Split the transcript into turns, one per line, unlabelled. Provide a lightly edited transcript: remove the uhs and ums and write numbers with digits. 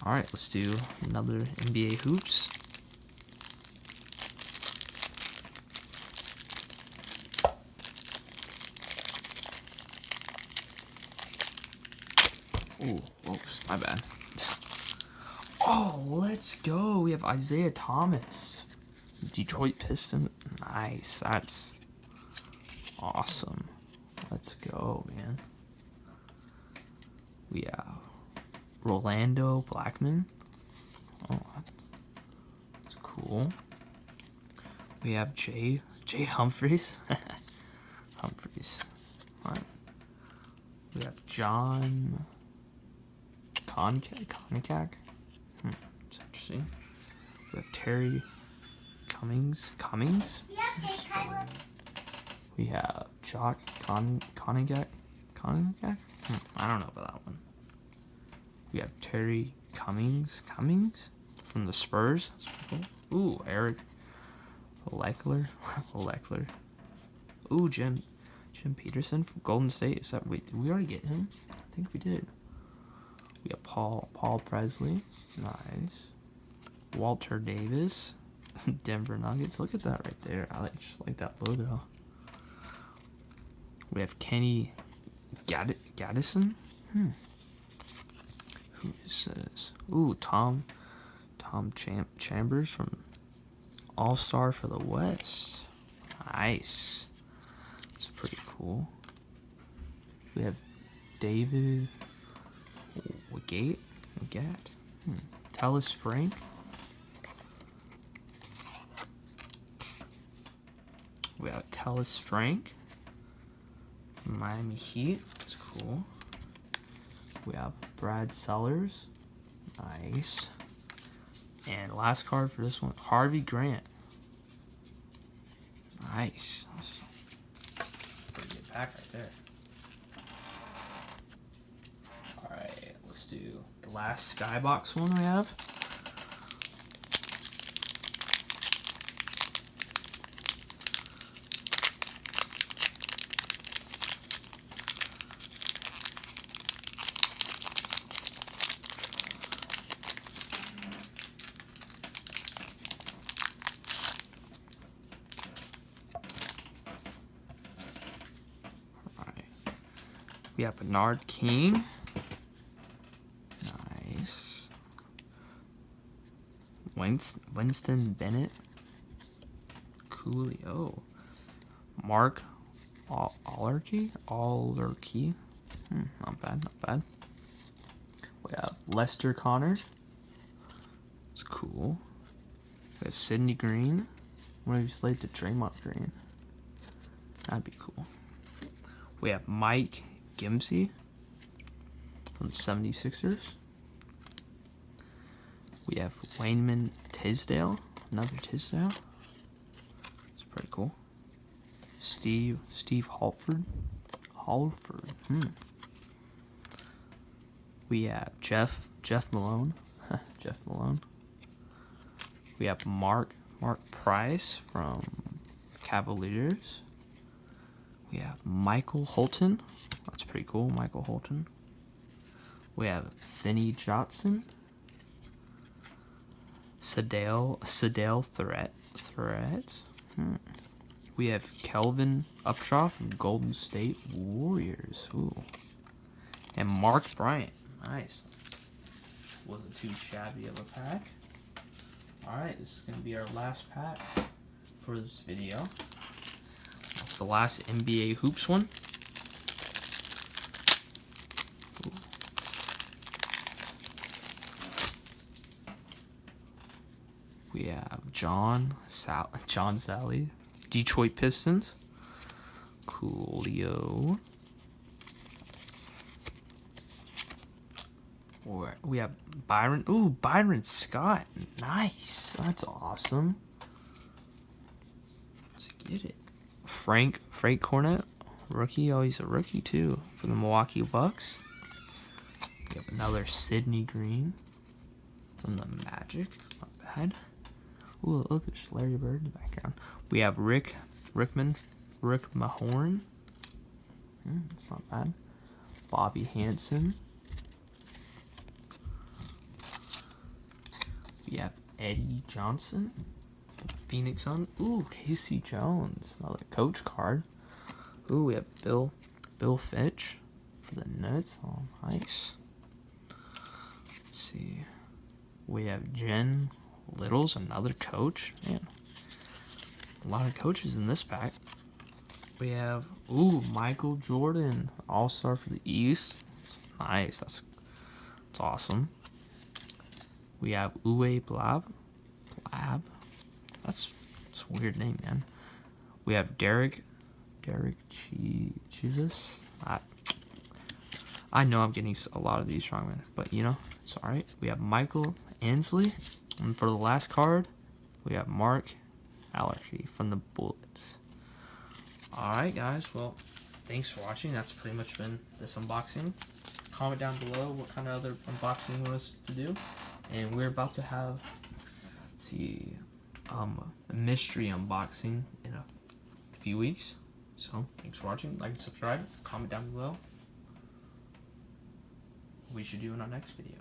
All right, let's do another NBA hoops. Ooh, whoops, my bad. Oh, let's go. We have Isaiah Thomas. Detroit Pistons. Nice. That's awesome. Let's go, man. We have Rolando Blackman. Oh, that's cool. We have Jay Humphries. Humphries. All right. We have John Konicak. It's interesting. We have Terry Cummings. We have Jock Konicak. I don't know about that one. We have Terry Cummings from the Spurs. That's pretty cool. Ooh, Eric Leckler. Ooh, Jim Peterson from Golden State. Wait, did we already get him? I think we did. We have Paul Presley. Nice. Walter Davis. Denver Nuggets. Look at that right there. I just like that logo. We have Kenny Gaddison. Who is this? Ooh, Tom Chambers from All-Star for the West. Nice. That's pretty cool. We have David Wiggett. Tallis Frank. We have Tallis Frank. Miami Heat. That's cool. We have Brad Sellers. Nice. And last card for this one, Harvey Grant. Nice. That's a pretty good pack right there. Alright, let's do the last Skybox one we have. We have Bernard King. Nice. Winston Bennett. Coolio. Mark Allerkey. Not bad. We have Lester Connors. It's cool. We have Sidney Green. What if he's late to Draymond Green? That'd be cool. We have Mike Gimsey from the 76ers. We have Wayman Tisdale. Another Tisdale. It's pretty cool. Steve Halford. We have Jeff Malone. Jeff Malone. We have Mark Price from Cavaliers. We have Michael Holton. That's pretty cool, Michael Holton. We have Vinny Johnson. Sadale Threat. We have Kelvin Upshaw from Golden State Warriors. Ooh. And Mark Bryant. Nice. Wasn't too shabby of a pack. Alright, this is going to be our last pack for this video. That's the last NBA Hoops one. We have John Sally, Detroit Pistons. Coolio. We have Byron. Ooh, Byron Scott. Nice. That's awesome. Let's get it. Frank Cornett, rookie. Oh, he's a rookie too for the Milwaukee Bucks. We have another Sidney Green from the Magic. Not bad. Ooh, look, there's Larry Bird in the background. We have Rick Mahorn. That's not bad. Bobby Hansen. We have Eddie Johnson, Phoenix Sun. Ooh, Casey Jones, another coach card. Ooh, we have Bill Fitch for the Nets. Oh, nice. Let's see. We have Jen Littles, another coach. Man, a lot of coaches in this pack. We have, ooh, Michael Jordan, All-Star for the East. Nice. That's awesome. We have Uwe Blab. That's a weird name, man. We have Derek Chivas. I know I'm getting a lot of these wrong, man, but you know, it's alright. We have Michael Ansley. And for the last card, we have Mark Allergy from the Bullets. Alright, guys. Well, thanks for watching. That's pretty much been this unboxing. Comment down below what kind of other unboxing you want us to do. And we're about to have, let's see, a mystery unboxing in a few weeks. So, thanks for watching. Like and subscribe. Comment down below what we should do in our next video.